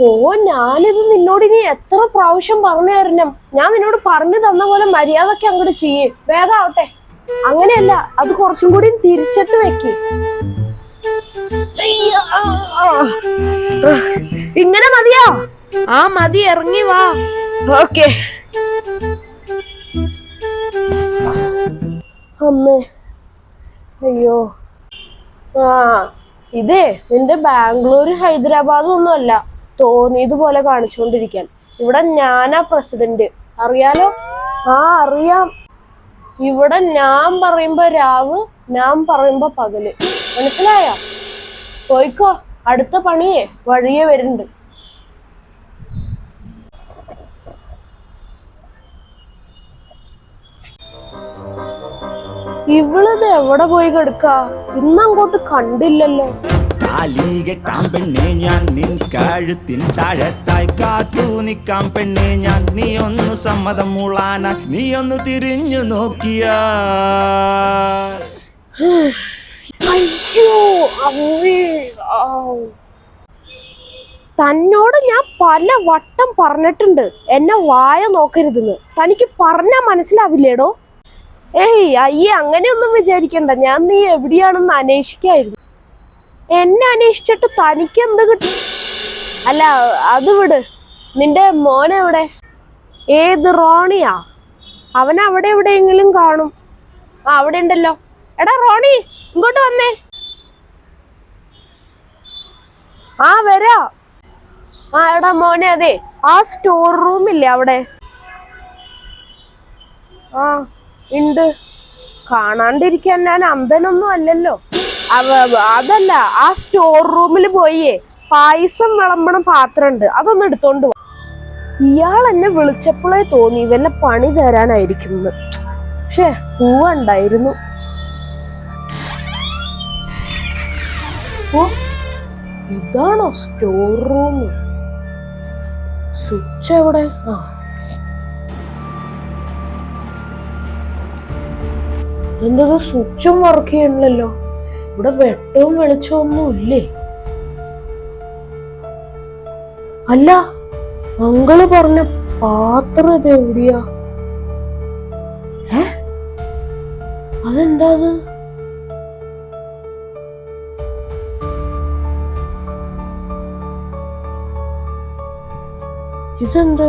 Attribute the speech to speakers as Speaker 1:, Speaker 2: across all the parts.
Speaker 1: ഓ, ഞാനിത് നിന്നോട് ഇനി എത്ര പ്രാവശ്യം പറഞ്ഞു തരണം. ഞാൻ നിന്നോട് പറഞ്ഞു തന്ന പോലെ മര്യാദക്ക് അങ്ങോട്ട് ചെയ്യേ. വേഗം ആവട്ടെ. അങ്ങനെയല്ല, അത് കുറച്ചും കൂടി തിരിച്ചിട്ട് വെക്ക്. ഇങ്ങനെ മതിയോ?
Speaker 2: ആ മതി, ഇറങ്ങി വാ.
Speaker 1: ഓക്കെ. അമ്മേ, അയ്യോ. ഇതേ നിന്റെ ബാംഗ്ലൂര് ഹൈദരാബാദും ഒന്നും അല്ല, തോന്നിയതുപോലെ കാണിച്ചുകൊണ്ടിരിക്കാൻ. ഇവിടെ ഞാനാ പ്രസിഡന്റ്, അറിയാലോ? അറിയാം. ഇവിടെ ഞാൻ പറയുമ്പോ രാവ്, ഞാൻ പറയുമ്പോ പകല്. മനസ്സിലായോ? പോയിക്കോ, അടുത്ത പണിയേ വഴിയേ വരുന്നുണ്ട്. ഇവളത് എവിടെ പോയി കിടക്ക? ഇന്നങ്ങോട്ട് കണ്ടില്ലല്ലോ.
Speaker 3: താലികെട്ടാം പെണ്ണെ ഞാൻ നിൻ കഴുത്തിൻ താഴത്തായി കാത്തു നിൽക്കാം പെണ്ണെ ഞാൻ. നീ ഒന്ന് സമ്മതം മൂളാന, നീ ഒന്ന് തിരിഞ്ഞു നോക്കിയ.
Speaker 1: അയ്യോ അമ്മേ. തന്നോട് ഞാൻ പല വട്ടം പറഞ്ഞിട്ടുണ്ട് എന്നെ വായ നോക്കരുതെന്ന്. തനിക്ക് പറഞ്ഞാ മനസ്സിലാവില്ലേടോ? അയ്യേ, അങ്ങനെയൊന്നും വിചാരിക്കണ്ട. ഞാൻ നീ എവിടെയാണെന്ന് അന്വേഷിക്കായിരുന്നു. എന്നെ അന്വേഷിച്ചിട്ട് തനിക്ക് എന്ത് കിട്ടും? അല്ല, അത് വിട്. നിന്റെ മോനെവിടെ? ഏത് റോണിയാ? അവൻ അവിടെ എവിടെയെങ്കിലും കാണും. അവിടെ ഉണ്ടല്ലോ. എടാ റോണി, ഇങ്ങോട്ട് വന്നേ. വരാ. എടാ മോനെ, അതെ ആ സ്റ്റോർ റൂമില്ലേ അവിടെ? ഉണ്ട്. കാണാണ്ടിരിക്കാൻ ഞാൻ അന്ധനൊന്നും അല്ലല്ലോ. അതല്ല, ആ സ്റ്റോർ റൂമിൽ പോയേ പായസം വിളമ്പണ പാത്രം ഉണ്ട്, അതൊന്ന് എടുത്തോണ്ട് പോ. ഇയാൾ എന്നെ വിളിച്ചപ്പോഴേ തോന്നി വല്ല പണി തരാനായിരിക്കും. പക്ഷേ പോവണ്ടായിരുന്നു. ഇതാണോ സ്റ്റോർ റൂം? സ്വിച്ച് എവിടെ? എന്തത് സ്വിച്ചും വർക്ക് ചെയ്യണല്ലോ. ഇവിടെ വെട്ടവും വെളിച്ചവും ഒന്നും ഇല്ലേ? അല്ല, അങ്കിള് പറഞ്ഞ പാത്രം ഇത് എവിടെയാ? അതെന്താ? ഇതെന്താ?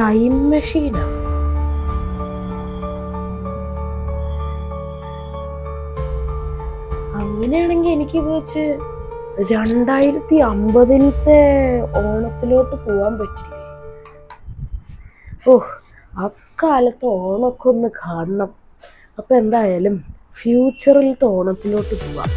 Speaker 1: ടൈം മെഷീനാ? അങ്ങനെയാണെങ്കിൽ എനിക്കിത് വെച്ച് 2050 ഓണത്തിലോട്ട് പോവാൻ പറ്റില്ലേ? അക്കാലത്ത് ഓണമൊക്കെ ഒന്ന് കാണണം. അപ്പൊ എന്തായാലും ഫ്യൂച്ചറിലത്തെ ഓണത്തിലോട്ട് പോവാം.